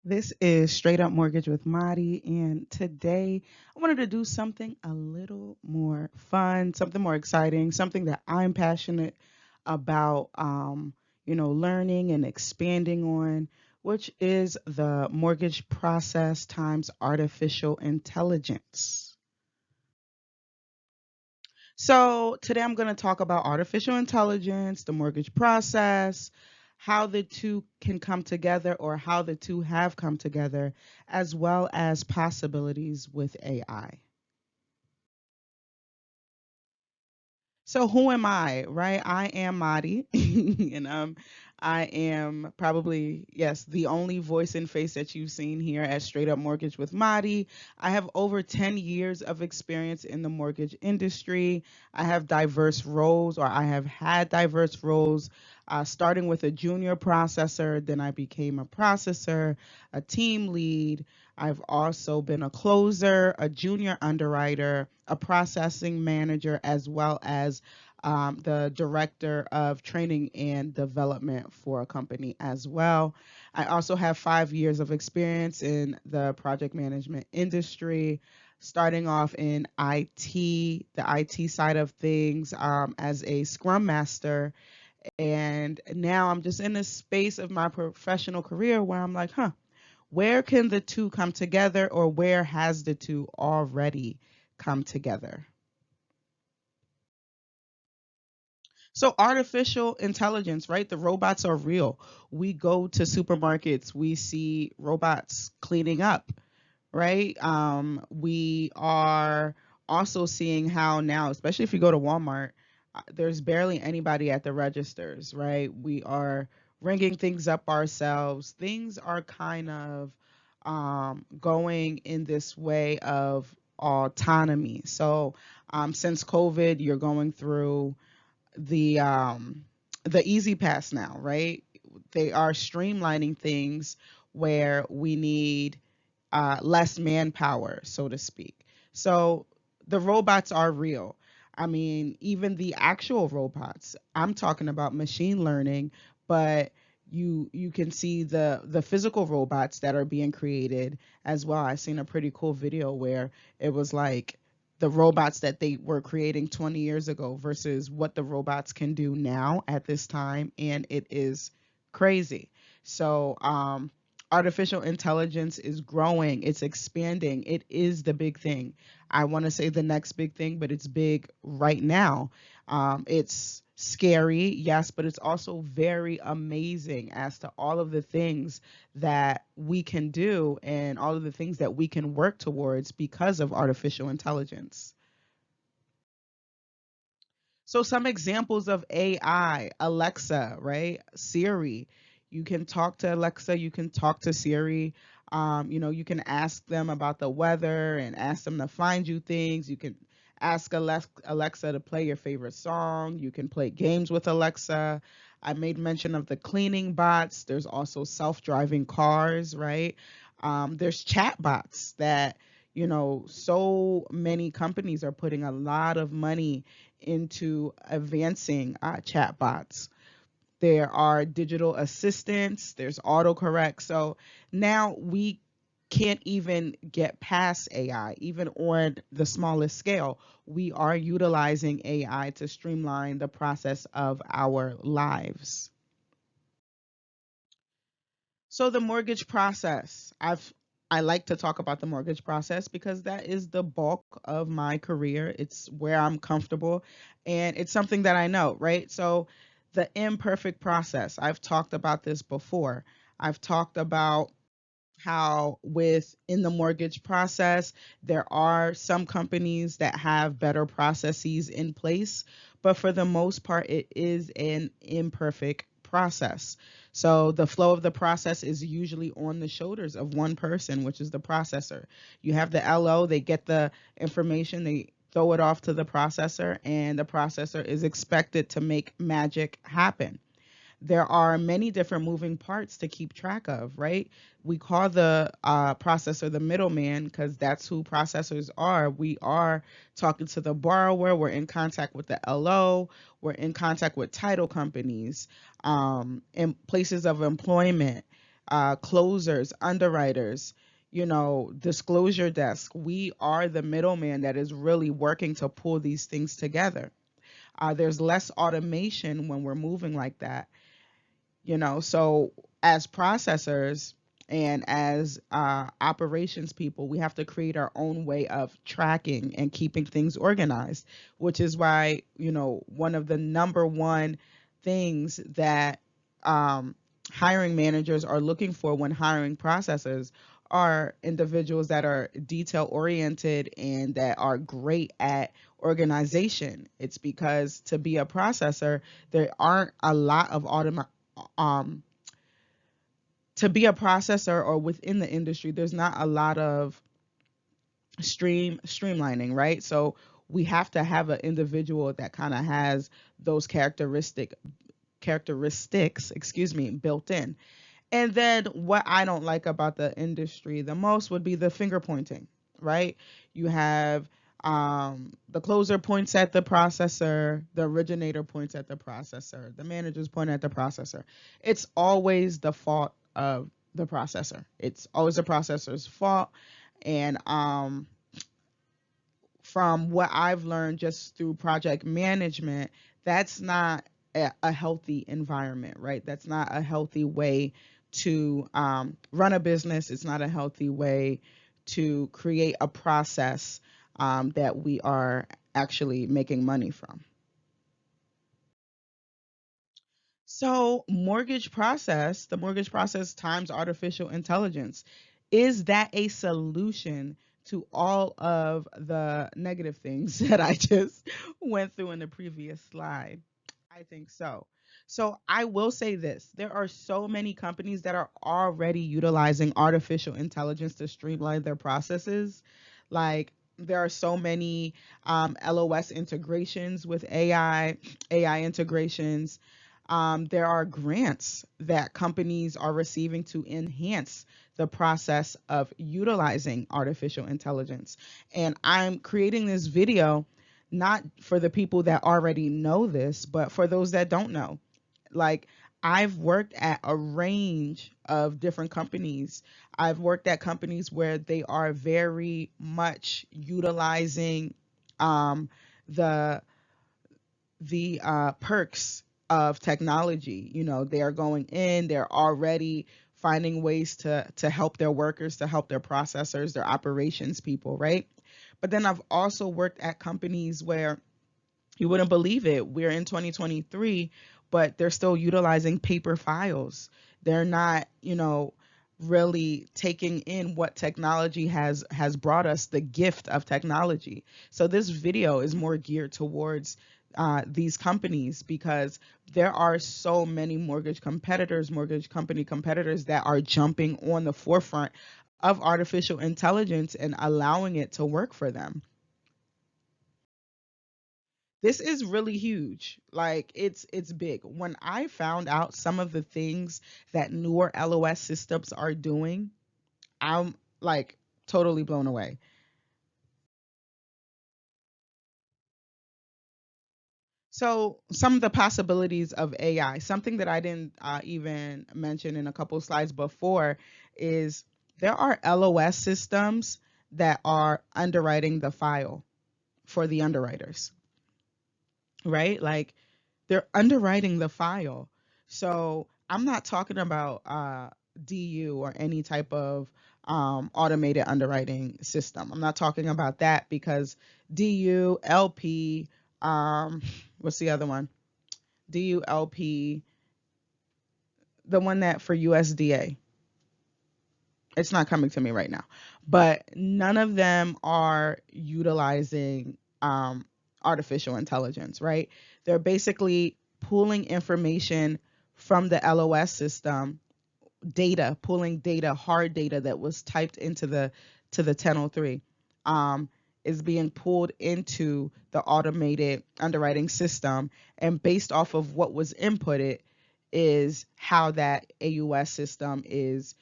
This is Straight Up Mortgage with Madi, and today I wanted to do something a little more fun, something more exciting, something that I'm passionate about, learning and expanding on, which is the mortgage process times artificial intelligence. So today I'm going to talk about artificial intelligence, the mortgage process, how the two can come together or how the two have come together, as well as possibilities with AI. So who am I, right? I am Madi, and I am probably, yes, the only voice and face that you've seen here at Straight Up Mortgage with Madi. I have over 10 years of experience in the mortgage industry. I have diverse roles, or I have had diverse roles, starting with a junior processor, then I became a processor, a team lead. I've also been a closer, a junior underwriter, a processing manager, as well as the director of training and development for a company as well. I also have 5 years of experience in the project management industry, starting off in IT, the IT side of things, as a scrum master. And now I'm just in a space of my professional career where I'm like, where can the two come together, or where has the two already come together? So artificial intelligence, right? The robots are real. We go to supermarkets, we see robots cleaning up, right? We are also seeing how now, especially if you go to Walmart, there's barely anybody at the registers, right? We are ringing things up ourselves. Things are kind of going in this way of autonomy. So since COVID, you're going through the um the easy pass now, right? They are streamlining things where we need less manpower, so to speak. So the robots are real. I mean, even the actual robots. I'm talking about machine learning, but you can see the physical robots that are being created as well. I seen a pretty cool video where it was like the robots that they were creating 20 years ago versus what the robots can do now at this time, and it is crazy. So artificial intelligence is growing, it's expanding, it is the big thing. I want to say the next big thing, but it's big right now. It's scary, yes, but it's also very amazing as to all of the things that we can do and all of the things that we can work towards because of artificial intelligence. So some examples of AI: Alexa, right? Siri. You can talk to Alexa, you can talk to Siri. You can ask them about the weather and ask them to find you things. You can ask Alexa to play your favorite song. You can play games with Alexa. I made mention of the cleaning bots. There's also self-driving cars, right? There's chat bots that, so many companies are putting a lot of money into advancing chatbots. There are digital assistants, there's autocorrect. So now we can't even get past AI, even on the smallest scale. We are utilizing AI to streamline the process of our lives. So the mortgage process, I like to talk about the mortgage process because that is the bulk of my career. It's where I'm comfortable and it's something that I know, right? So the imperfect process, I've talked about this before. I've talked about how within the mortgage process there are some companies that have better processes in place, but for the most part it is an imperfect process. So the flow of the process is usually on the shoulders of one person, which is the processor. You have the LO, they get the information, they throw it off to the processor, and the processor is expected to make magic happen. There are many different moving parts to keep track of, right? We call the processor the middleman because that's who processors are. We are talking to the borrower, we're in contact with the LO, we're in contact with title companies, in places of employment. closers, underwriters, disclosure desk. We are the middleman that is really working to pull these things together. There's less automation when we're moving like that. So as processors and as operations people, we have to create our own way of tracking and keeping things organized, which is why, one of the number one things that um, hiring managers are looking for when hiring processors are individuals that are detail oriented and that are great at organization. It's because to be a processor, there aren't a lot of um, to be a processor or within the industry, there's not a lot of streamlining, right? So we have to have an individual that kind of has those characteristics, excuse me, built in. And then what I don't like about the industry the most would be the finger pointing, right? You have the closer points at the processor, the originator points at the processor, the managers point at the processor. It's always the fault of the processor. It's always the processor's fault. And from what I've learned just through project management, that's not a healthy environment, right? That's not a healthy way to run a business. It's not a healthy way to create a process that we are actually making money from. So, the mortgage process times artificial intelligence, is that a solution to all of the negative things that I just went through in the previous slide? I think so. So, I will say this, there are so many companies that are already utilizing artificial intelligence to streamline their processes. Like, there are so many LOS integrations with AI integrations. There are grants that companies are receiving to enhance the process of utilizing artificial intelligence. And I'm creating this video not for the people that already know this, but for those that don't know. Like, I've worked at a range of different companies. I've worked at companies where they are very much utilizing um, the perks of technology. They are going in, they're already finding ways to help their workers, to help their processors, their operations people, right? But then I've also worked at companies where you wouldn't believe it. We're in 2023, but they're still utilizing paper files. They're not, really taking in what technology has brought us, the gift of technology. So this video is more geared towards these companies because there are so many mortgage company competitors that are jumping on the forefront of artificial intelligence and allowing it to work for them. This is really huge. Like, it's big. When I found out some of the things that newer LOS systems are doing, I'm like totally blown away. So, some of the possibilities of AI, something that I didn't even mention in a couple slides before, is there are LOS systems that are underwriting the file for the underwriters, right? Like, they're underwriting the file. So I'm not talking about DU or any type of automated underwriting system. I'm not talking about that because DU, LP, um, what's the other one? DU, LP, the one that for USDA. It's not coming to me right now, but none of them are utilizing artificial intelligence, right? They're basically pulling information from the LOS system, pulling data, hard data that was typed into the 1003, um, is being pulled into the automated underwriting system, and based off of what was inputted is how that AUS system is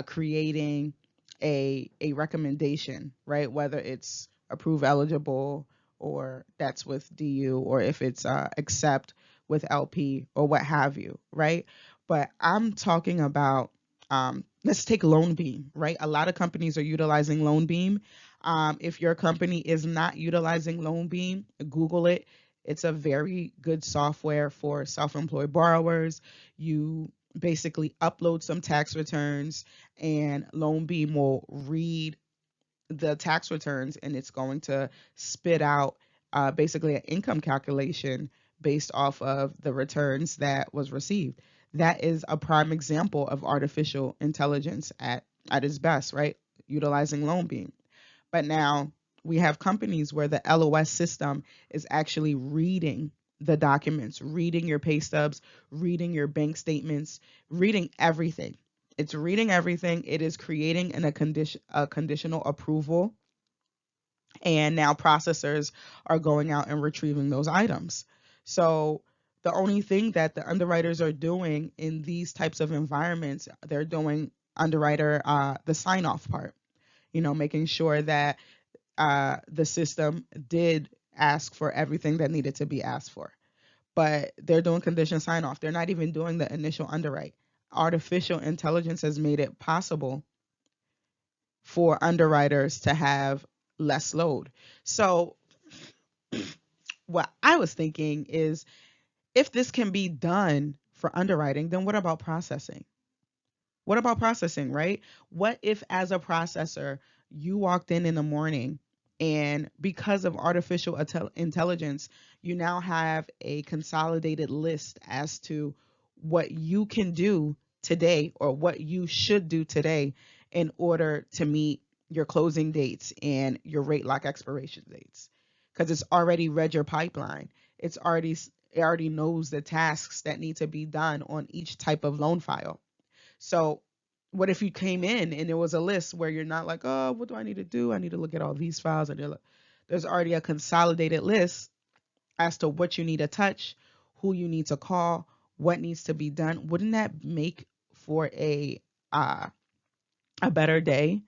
creating a recommendation, right? Whether it's approve eligible or that's with DU, or if it's accept with LP or what have you, right? But I'm talking about Let's take LoanBeam, right? A lot of companies are utilizing LoanBeam. If your company is not utilizing LoanBeam, Google it. It's a very good software for self-employed borrowers. You basically upload some tax returns, and LoanBeam will read the tax returns, and it's going to spit out basically an income calculation based off of the returns that was received. That is a prime example of artificial intelligence at its best, right? Utilizing LoanBeam. But now we have companies where the LOS system is actually reading the documents, reading your pay stubs, reading your bank statements, reading everything. It's reading everything. It is creating a conditional approval, and now processors are going out and retrieving those items. So the only thing that the underwriters are doing in these types of environments, they're doing underwriter the sign off part, making sure that the system did ask for everything that needed to be asked for. But they're doing condition sign off. They're not even doing the initial underwrite. Artificial intelligence has made it possible for underwriters to have less load. So, what I was thinking is, if this can be done for underwriting, then what about processing? What about processing, right? What if, as a processor, you walked in the morning, and because of artificial intelligence, you now have a consolidated list as to what you can do today, or what you should do today, in order to meet your closing dates and your rate lock expiration dates? Because it's already read your pipeline. It already knows the tasks that need to be done on each type of loan file. So, what if you came in and there was a list where you're not like, oh, what do I need to do? I need to look at all these files. And there's already a consolidated list as to what you need to touch, who you need to call, what needs to be done. Wouldn't that make for uh, a better day,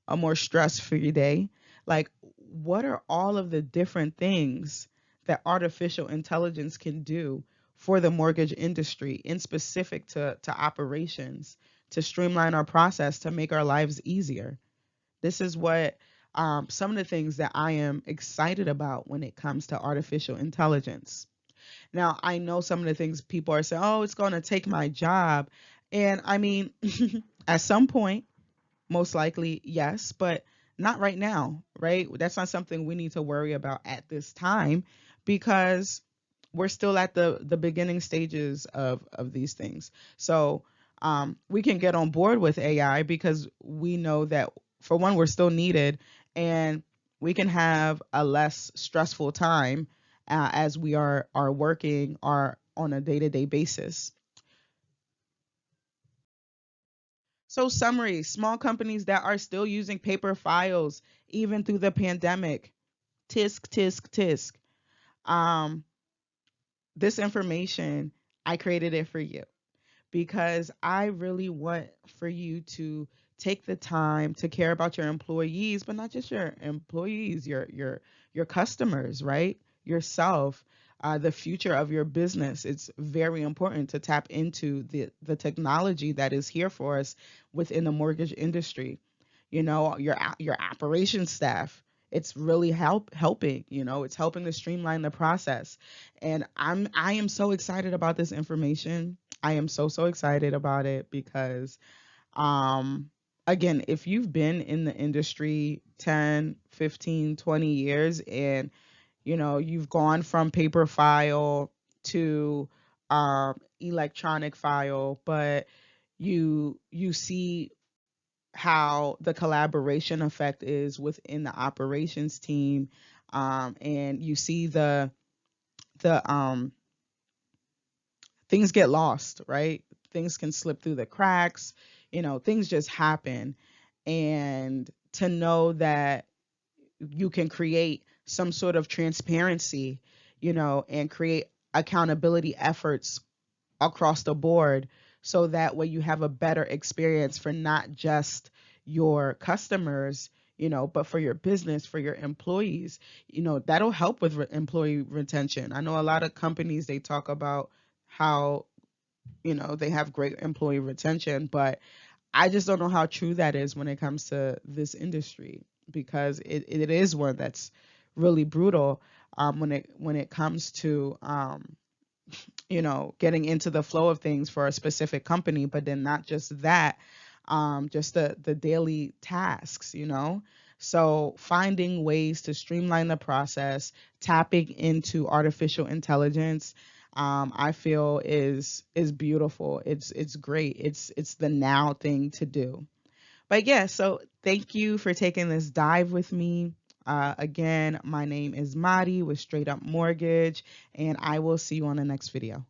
a more stress-free day? Like, what are all of the different things that artificial intelligence can do for the mortgage industry, in specific to operations, to streamline our process, to make our lives easier? This is what some of the things that I am excited about when it comes to artificial intelligence. Now, I know some of the things people are saying, oh, it's going to take my job. And I mean, at some point, most likely, yes, but not right now, right? That's not something we need to worry about at this time, because we're still at the beginning stages of these things. So we can get on board with AI, because we know that, for one, we're still needed, and we can have a less stressful time as we are working or on a day-to-day basis. So, summary: small companies that are still using paper files even through the pandemic. Tisk, tisk, tisk. Um, this information, I created it for you, because I really want for you to take the time to care about your employees, but not just your employees, your customers, right? Yourself, the future of your business. It's very important to tap into the technology that is here for us within the mortgage industry. Your operations staff. It's really helping. It's helping to streamline the process, and I am so excited about this information. I am so excited about it, because um again, if you've been in the industry 10, 15, 20 years, and you've gone from paper file to electronic file, but you see how the collaboration effect is within the operations team, and you see the things get lost, right? Things can slip through the cracks, things just happen. And to know that you can create some sort of transparency, and create accountability efforts across the board, so that way you have a better experience for not just your customers, but for your business, for your employees. That'll help with employee retention. I know a lot of companies, they talk about how they have great employee retention, but I just don't know how true that is when it comes to this industry, because it is one that's really brutal, when it comes to, getting into the flow of things for a specific company, but then not just that, just the daily tasks, So finding ways to streamline the process, tapping into artificial intelligence, I feel is beautiful. It's great. It's the now thing to do. But yeah, so thank you for taking this dive with me. Again, my name is Madi with Straight Up Mortgage, and I will see you on the next video.